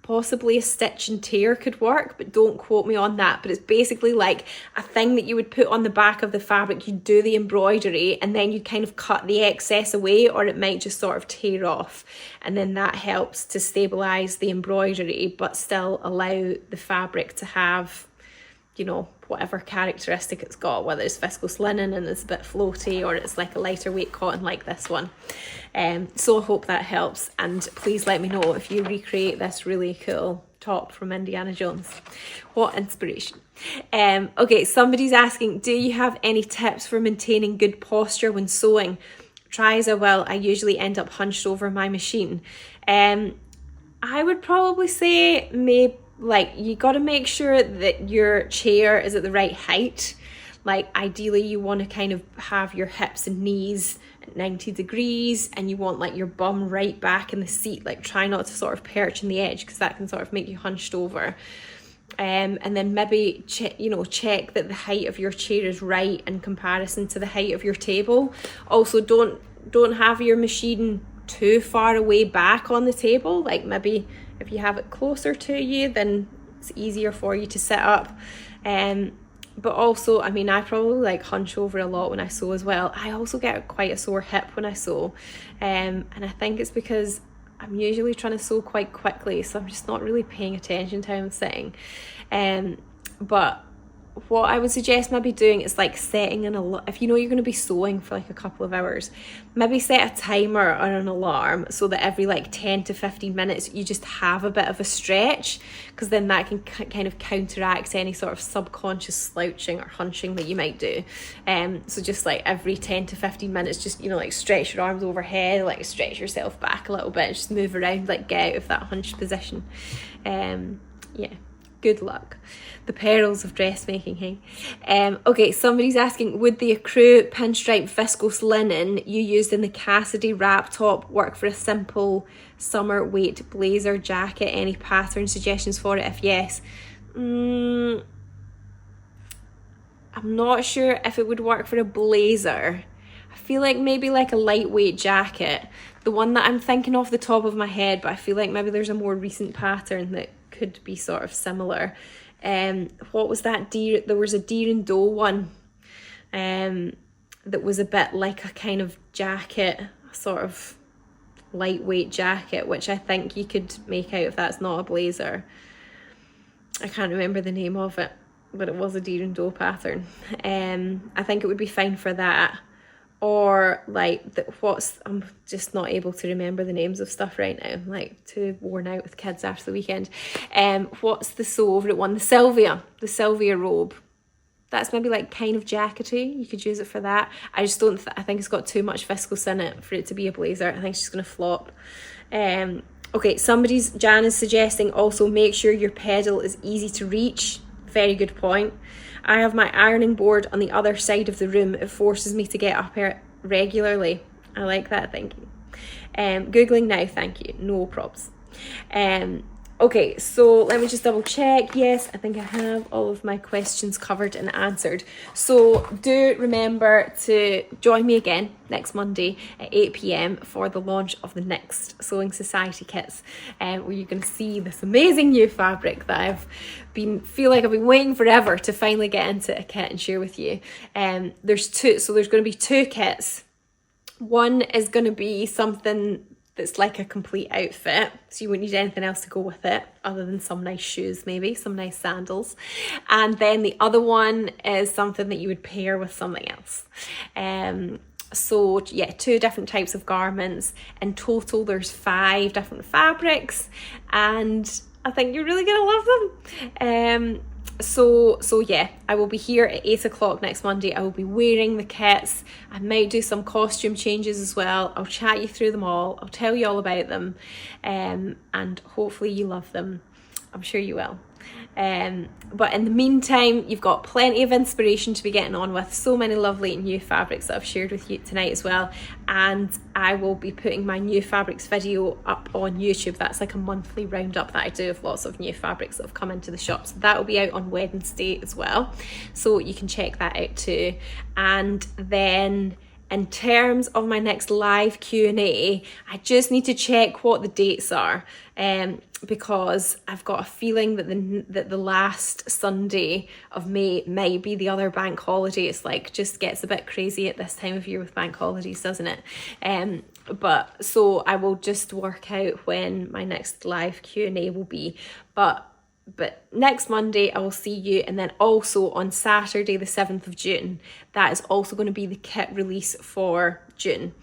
Possibly a stitch and tear could work, but don't quote me on that. But it's basically like a thing that you would put on the back of the fabric. You do the embroidery and then you kind of cut the excess away, or it might just sort of tear off, and then that helps to stabilize the embroidery but still allow the fabric to have, you know, whatever characteristic it's got, whether it's viscose linen and it's a bit floaty, or it's like a lighter weight cotton like this one. So I hope that helps, and please let me know if you recreate this really cool top from Indiana Jones. What inspiration. Okay, somebody's asking, do you have any tips for maintaining good posture when sewing? Try as I will, I usually end up hunched over my machine. I would probably say maybe, like, you got to make sure that your chair is at the right height. Like, ideally you want to kind of have your hips and knees at 90 degrees, and you want like your bum right back in the seat. Like, try not to sort of perch in the edge, because that can sort of make you hunched over. And then maybe check that the height of your chair is right in comparison to the height of your table. Also, don't have your machine too far away back on the table. Like, maybe if you have it closer to you, then it's easier for you to set up. But also, I mean, I probably like hunch over a lot when I sew as well. I also get quite a sore hip when I sew, and I think it's because I'm usually trying to sew quite quickly, so I'm just not really paying attention to how I'm sitting. But what I would suggest maybe doing is like setting if you know you're going to be sewing for like a couple of hours, maybe set a timer or an alarm so that every like 10 to 15 minutes you just have a bit of a stretch, because then that can kind of counteract any sort of subconscious slouching or hunching that you might do. So just like every 10 to 15 minutes, just, you know, like stretch your arms overhead, like stretch yourself back a little bit, just move around, like get out of that hunched position. Yeah, good luck. The perils of dressmaking, hey? Okay, somebody's asking, would the accrue pinstripe viscose linen you used in the Cassidy wrap top work for a simple summer weight blazer jacket? Any pattern suggestions for it? If yes, I'm not sure if it would work for a blazer. I feel like maybe like a lightweight jacket. The one that I'm thinking off the top of my head, but I feel like maybe there's a more recent pattern that could be sort of similar. What was that? There was a deer and doe one that was a bit like a kind of jacket, a sort of lightweight jacket, which I think you could make out if that's not a blazer. I can't remember the name of it, but it was a deer and doe pattern. I think it would be fine for that. Or like I'm just not able to remember the names of stuff right now. I'm like too worn out with kids after the weekend. What's the favourite one? The Sylvia robe. That's maybe like kind of jackety. You could use it for that. I just don't. I think it's got too much viscose in it for it to be a blazer. I think it's just gonna flop. Okay, Jan is suggesting also make sure your pedal is easy to reach. Very good point. I have my ironing board on the other side of the room. It forces me to get up here regularly. I like that, thank you. Googling now, thank you. No probs. Okay, so let me just double check. Yes, I think I have all of my questions covered and answered. So do remember to join me again next Monday at 8 p.m. for the launch of the next Sewing Society kits, where you're going to see this amazing new fabric that I've feel like I've been waiting forever to finally get into a kit and share with you. There's going to be two kits. One is going to be something that's like a complete outfit, so you wouldn't need anything else to go with it other than some nice shoes, maybe some nice sandals. And then the other one is something that you would pair with something else. So yeah, 2 different types of garments. In total there's 5 different fabrics, and I think you're really gonna love them. So yeah, I will be here at 8 o'clock next Monday. I will be wearing the kits. I might do some costume changes as well. I'll chat you through them all. I'll tell you all about them, and hopefully you love them. I'm sure you will. But in the meantime, you've got plenty of inspiration to be getting on with. So many lovely new fabrics that I've shared with you tonight as well. And I will be putting my new fabrics video up on YouTube. That's like a monthly roundup that I do of lots of new fabrics that have come into the shop. So that will be out on Wednesday as well. So you can check that out too. And then in terms of my next live Q&A, I just need to check what the dates are, because I've got a feeling that the last Sunday of May might be the other bank holiday. It's like just gets a bit crazy at this time of year with bank holidays, doesn't it? But so I will just work out when my next live Q&A will be. But next Monday I will see you, and then also on Saturday the 7th of June, that is also going to be the kit release for June,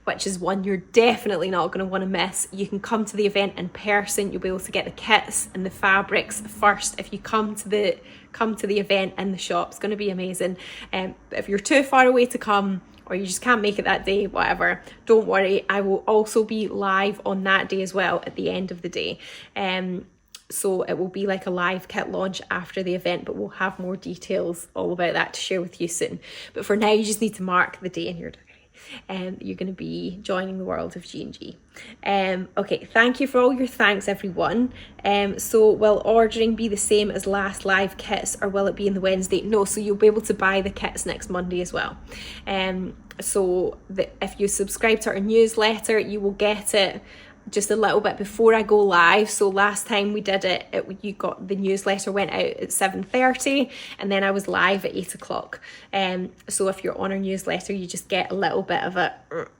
which is one you're definitely not going to want to miss. You can come to the event in person. You'll be able to get the kits and the fabrics first if you come to the event in the shop. It's going to be amazing. But if you're too far away to come, or you just can't make it that day, whatever, don't worry, I will also be live on that day as well at the end of the day. So it will be like a live kit launch after the event, but we'll have more details all about that to share with you soon. But for now, you just need to mark the day in your diary. You're going to be joining the world of G&G. Okay, thank you for all your thanks, everyone. So will ordering be the same as last live kits, or will it be in the Wednesday? No, so you'll be able to buy the kits next Monday as well. So if you subscribe to our newsletter, you will get it just a little bit before I go live. So last time we did it, you got the newsletter went out at 7:30 and then I was live at 8 o'clock. So if you're on our newsletter, you just get a little bit of it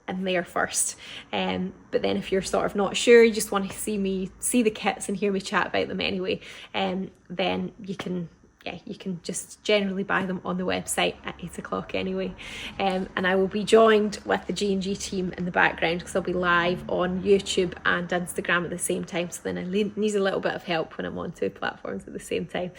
in there first. But then if you're sort of not sure, you just want to see the kits and hear me chat about them anyway, then you can just generally buy them on the website at 8 o'clock anyway. And I will be joined with the G&G team in the background because I'll be live on YouTube and Instagram at the same time. So then I need a little bit of help when I'm on 2 platforms at the same time.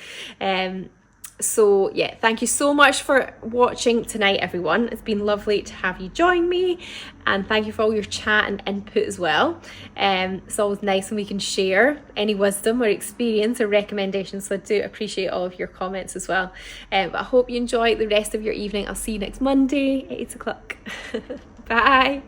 So yeah, thank you so much for watching tonight, everyone. It's been lovely to have you join me, and thank you for all your chat and input as well. It's always nice when we can share any wisdom or experience or recommendations, so I do appreciate all of your comments as well. But I hope you enjoy the rest of your evening. I'll see you next Monday at 8 o'clock. Bye.